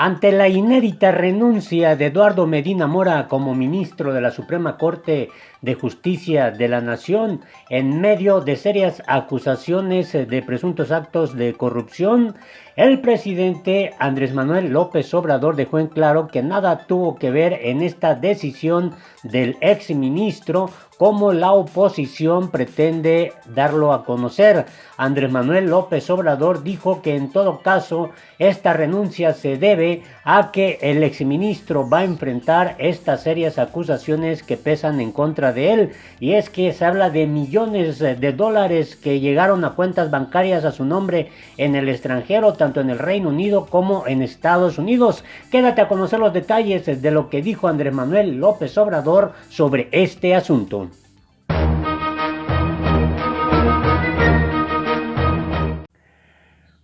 Ante la inédita renuncia de Eduardo Medina Mora como ministro de la Suprema Corte de Justicia de la Nación, en medio de serias acusaciones de presuntos actos de corrupción, el presidente Andrés Manuel López Obrador dejó en claro que nada tuvo que ver en esta decisión del exministro, como la oposición pretende darlo a conocer. Andrés Manuel López Obrador dijo que en todo caso esta renuncia se debe a que el exministro va a enfrentar estas serias acusaciones que pesan en contra de él, y es que se habla de millones de dólares que llegaron a cuentas bancarias a su nombre en el extranjero, tanto en el Reino Unido como en Estados Unidos. Quédate a conocer los detalles de lo que dijo Andrés Manuel López Obrador sobre este asunto.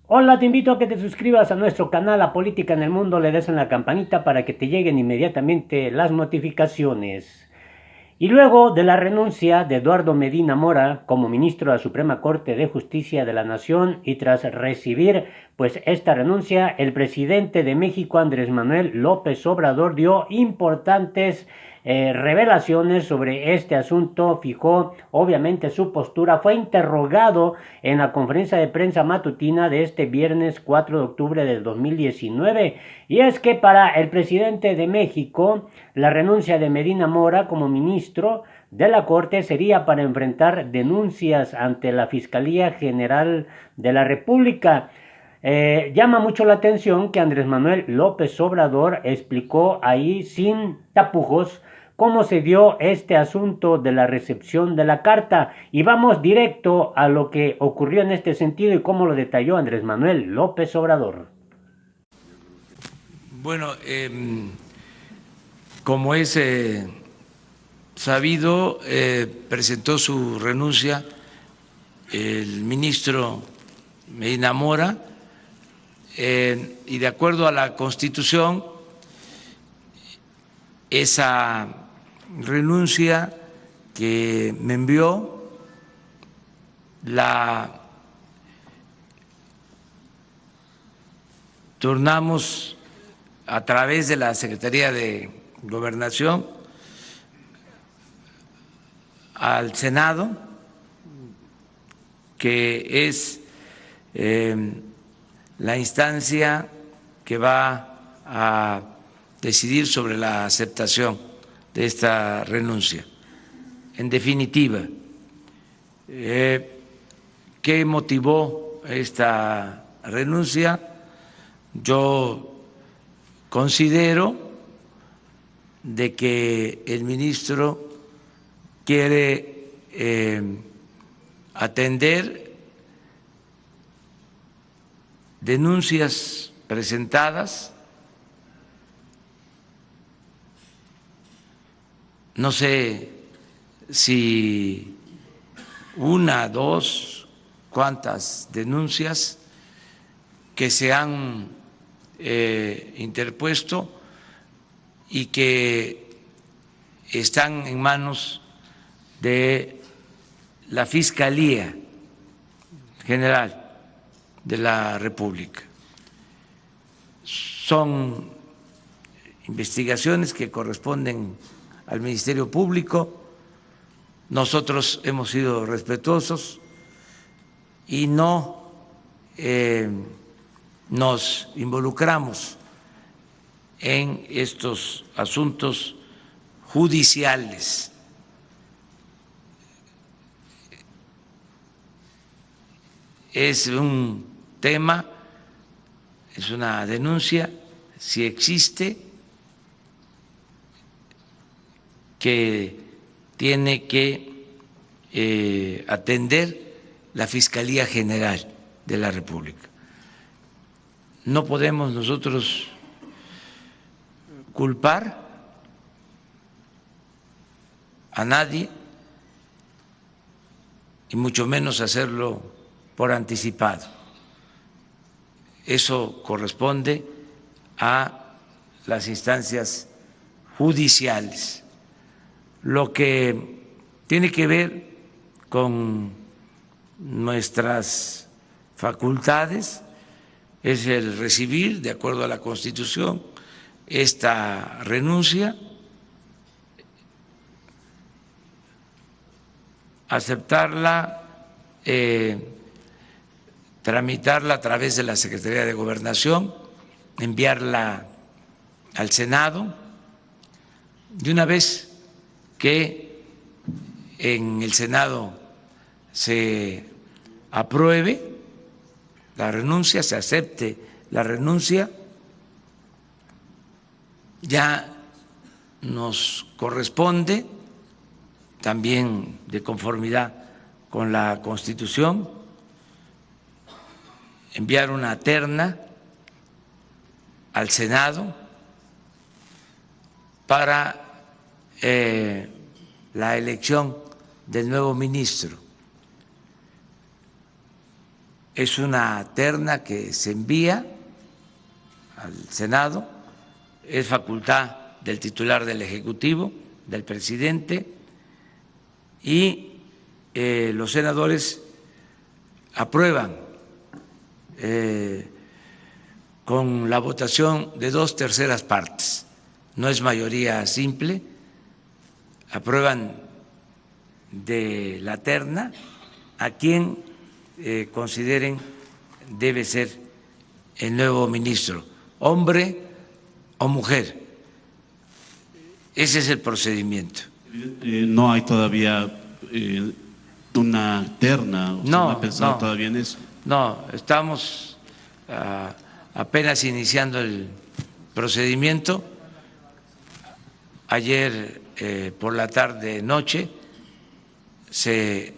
Hola, te invito a que te suscribas a nuestro canal La Política en el Mundo, le des en la campanita para que te lleguen inmediatamente las notificaciones. Y luego de la renuncia de Eduardo Medina Mora como ministro de la Suprema Corte de Justicia de la Nación, y tras recibir esta renuncia, el presidente de México, Andrés Manuel López Obrador, dio importantes revelaciones sobre este asunto, fijó obviamente su postura, fue interrogado en la conferencia de prensa matutina de este viernes 4 de octubre del 2019, y es que para el presidente de México, la renuncia de Medina Mora como ministro de la Corte sería para enfrentar denuncias ante la Fiscalía General de la República. Llama mucho la atención que Andrés Manuel López Obrador explicó ahí sin tapujos cómo se dio este asunto de la recepción de la carta, y vamos directo a lo que ocurrió en este sentido y cómo lo detalló Andrés Manuel López Obrador. Bueno, como es sabido, presentó su renuncia el ministro Medina Mora, y de acuerdo a la Constitución, esa renuncia que me envió la turnamos a través de la Secretaría de Gobernación al Senado, que es la instancia que va a decidir sobre la aceptación de esta renuncia. En definitiva, ¿qué motivó esta renuncia? Yo considero de que el ministro quiere atender denuncias presentadas, no sé si una, dos, cuántas denuncias que se han interpuesto y que están en manos de la Fiscalía General de la República. Son investigaciones que corresponden al Ministerio Público. Nosotros hemos sido respetuosos y no nos involucramos en estos asuntos judiciales. Es un tema, es una denuncia, si existe, que tiene que atender la Fiscalía General de la República. No podemos nosotros culpar a nadie y mucho menos hacerlo por anticipado. Eso corresponde a las instancias judiciales. Lo que tiene que ver con nuestras facultades es el recibir, de acuerdo a la Constitución, esta renuncia, aceptarla, tramitarla a través de la Secretaría de Gobernación, enviarla al Senado, y una vez que en el Senado se apruebe la renuncia, se acepte la renuncia, ya nos corresponde, también de conformidad con la Constitución, enviar una terna al Senado para la elección del nuevo ministro. Es una terna que se envía al Senado, es facultad del titular del Ejecutivo, del presidente, y los senadores aprueban con la votación de 2/3 partes, no es mayoría simple, aprueban de la terna a quien consideren debe ser el nuevo ministro, hombre o mujer. Ese es el procedimiento. No hay todavía una terna, no ha pensado no, todavía en eso. No, estamos apenas iniciando el procedimiento. Ayer por la tarde noche se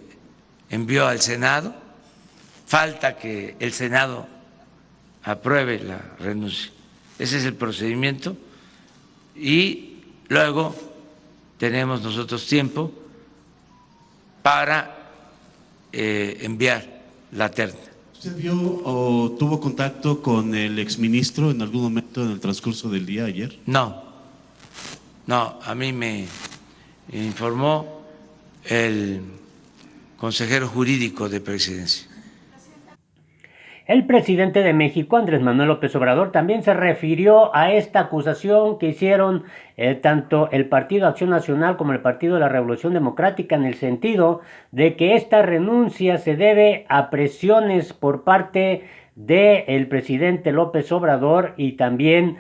envió al Senado, falta que el Senado apruebe la renuncia. Ese es el procedimiento y luego tenemos nosotros tiempo para enviar la terna. ¿Usted vio o tuvo contacto con el exministro en algún momento en el transcurso del día ayer? No, a mí me informó el consejero jurídico de Presidencia. El presidente de México, Andrés Manuel López Obrador, también se refirió a esta acusación que hicieron tanto el Partido Acción Nacional como el Partido de la Revolución Democrática, en el sentido de que esta renuncia se debe a presiones por parte del presidente López Obrador y también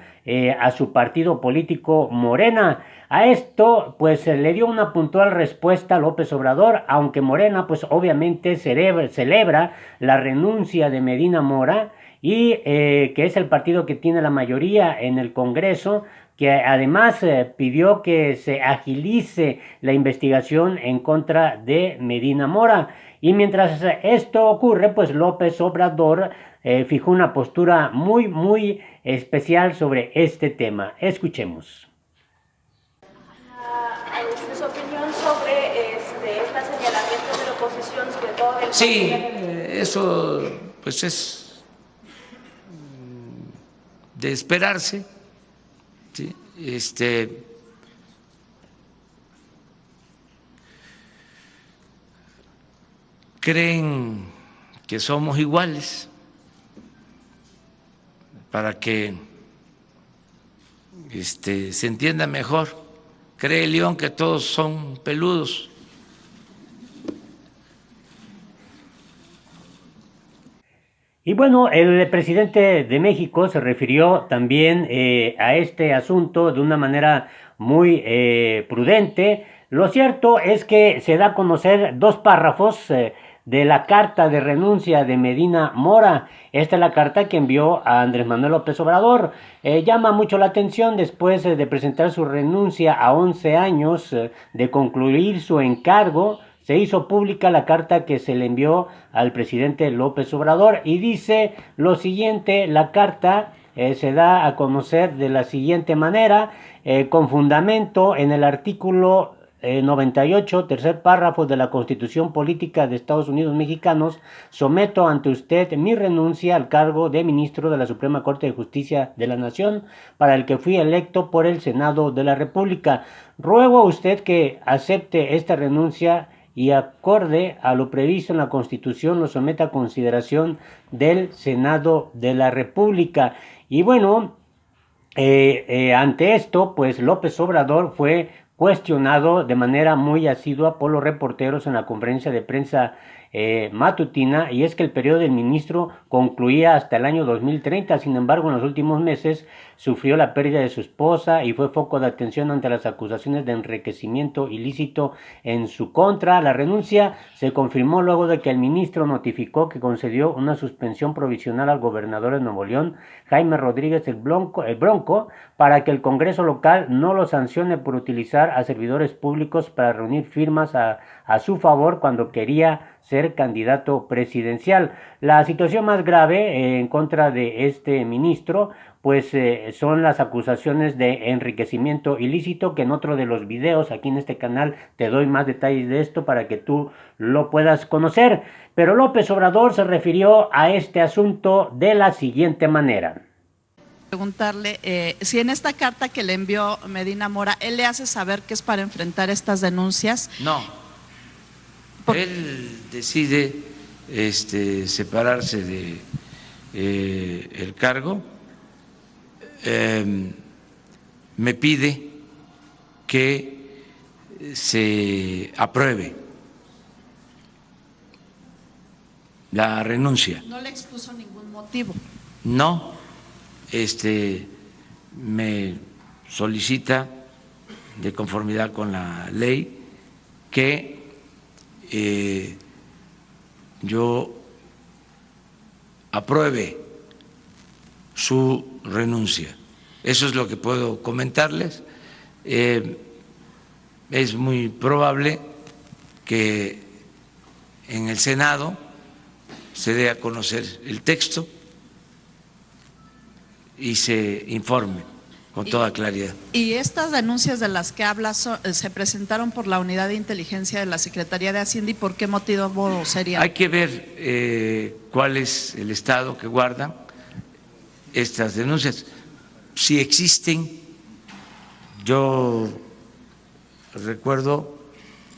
a su partido político Morena. A esto pues le dio una puntual respuesta a López Obrador, aunque Morena pues obviamente celebra la renuncia de Medina Mora y que es el partido que tiene la mayoría en el Congreso, que además pidió que se agilice la investigación en contra de Medina Mora. Y mientras esto ocurre, pues López Obrador fijó una postura muy especial sobre este tema. Escuchemos. Su opinión sobre este señalamiento de la oposición, sobre todo el... Sí, eso pues es de esperarse, ¿sí? Creen que somos iguales para que se entienda mejor. Cree el león que todos son peludos. Y bueno, el presidente de México se refirió también a este asunto de una manera muy prudente. Lo cierto es que se da a conocer dos párrafos de la carta de renuncia de Medina Mora. Esta es la carta que envió a Andrés Manuel López Obrador. Llama mucho la atención después de presentar su renuncia a 11 años de concluir su encargo. Se hizo pública la carta que se le envió al presidente López Obrador y dice lo siguiente: la carta se da a conocer de la siguiente manera, con fundamento en el artículo 98, tercer párrafo de la Constitución Política de Estados Unidos Mexicanos, someto ante usted mi renuncia al cargo de ministro de la Suprema Corte de Justicia de la Nación, para el que fui electo por el Senado de la República. Ruego a usted que acepte esta renuncia y acorde a lo previsto en la Constitución lo somete a consideración del Senado de la República. Y bueno, ante esto, pues López Obrador fue cuestionado de manera muy asidua por los reporteros en la conferencia de prensa matutina, y es que el periodo del ministro concluía hasta el año 2030. Sin embargo, en los últimos meses sufrió la pérdida de su esposa y fue foco de atención ante las acusaciones de enriquecimiento ilícito en su contra. La renuncia se confirmó luego de que el ministro notificó que concedió una suspensión provisional al gobernador de Nuevo León, Jaime Rodríguez el Bronco, para que el Congreso local no lo sancione por utilizar a servidores públicos para reunir firmas a su favor cuando quería ser candidato presidencial. La situación más grave en contra de este ministro pues son las acusaciones de enriquecimiento ilícito, que en otro de los videos aquí en este canal te doy más detalles de esto para que tú lo puedas conocer. Pero López Obrador se refirió a este asunto de la siguiente manera. Preguntarle si en esta carta que le envió Medina Mora, él le hace saber que es para enfrentar estas denuncias. No, él decide separarse de el cargo. Me pide que se apruebe la renuncia. No le expuso ningún motivo. No, me solicita, de conformidad con la ley, que yo apruebe su renuncia. Eso es lo que puedo comentarles. Es muy probable que en el Senado se dé a conocer el texto y se informe con toda claridad. ¿Y estas denuncias de las que habla se presentaron por la Unidad de Inteligencia de la Secretaría de Hacienda y por qué motivo sería? Hay que ver cuál es el estado que guardan estas denuncias. Si existen, yo recuerdo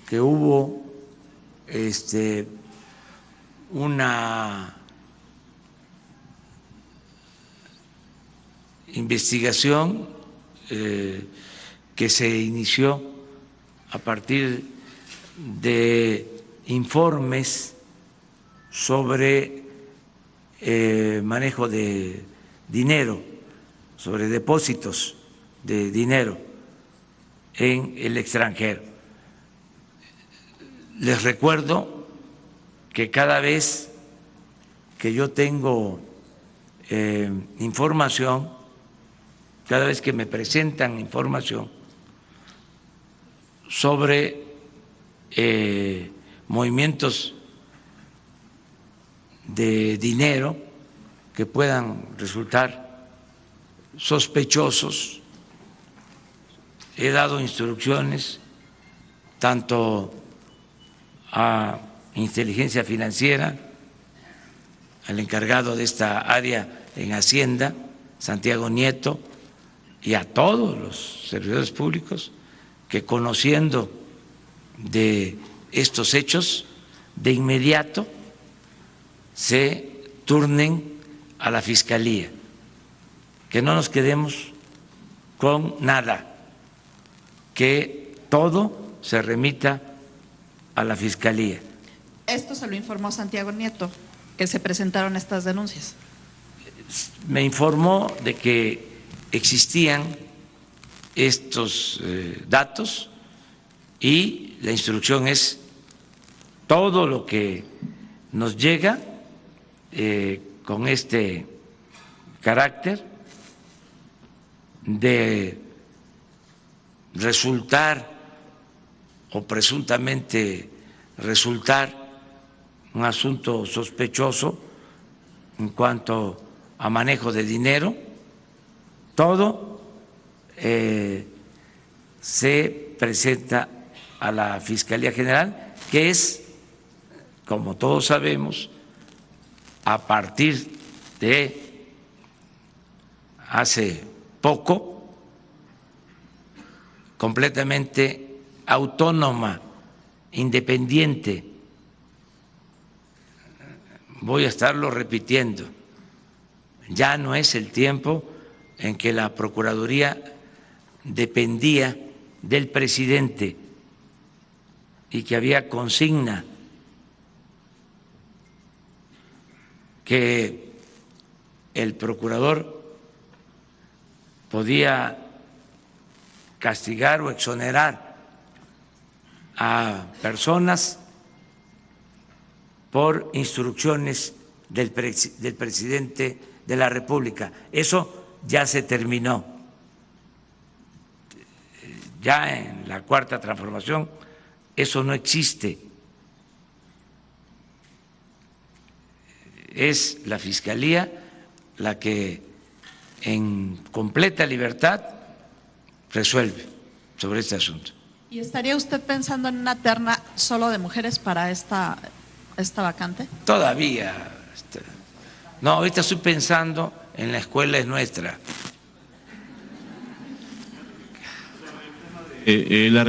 que hubo una investigación que se inició a partir de informes sobre manejo de dinero, sobre depósitos de dinero en el extranjero. Les recuerdo que cada vez que yo tengo información, cada vez que me presentan información sobre movimientos de dinero que puedan resultar sospechosos, he dado instrucciones tanto a Inteligencia Financiera, al encargado de esta área en Hacienda, Santiago Nieto, y a todos los servidores públicos que, conociendo de estos hechos, de inmediato se turnen a la Fiscalía, que no nos quedemos con nada, que todo se remita a la Fiscalía. Esto se lo informó Santiago Nieto, que se presentaron estas denuncias. Me informó de que existían estos datos y la instrucción es todo lo que nos llega con este carácter de resultar o presuntamente resultar un asunto sospechoso en cuanto a manejo de dinero, todo se presenta a la Fiscalía General, que es, como todos sabemos, a partir de hace poco, completamente autónoma independiente. Voy a estarlo repitiendo. Ya no es el tiempo en que la Procuraduría dependía del presidente y que había consigna, que el procurador podía castigar o exonerar a personas por instrucciones del presidente de la República. Eso ya se terminó. Ya en la Cuarta Transformación eso no existe. Es la Fiscalía la que en completa libertad resuelve sobre este asunto. ¿Y estaría usted pensando en una terna solo de mujeres para esta vacante? Todavía. No, ahorita estoy pensando en la escuela es nuestra. La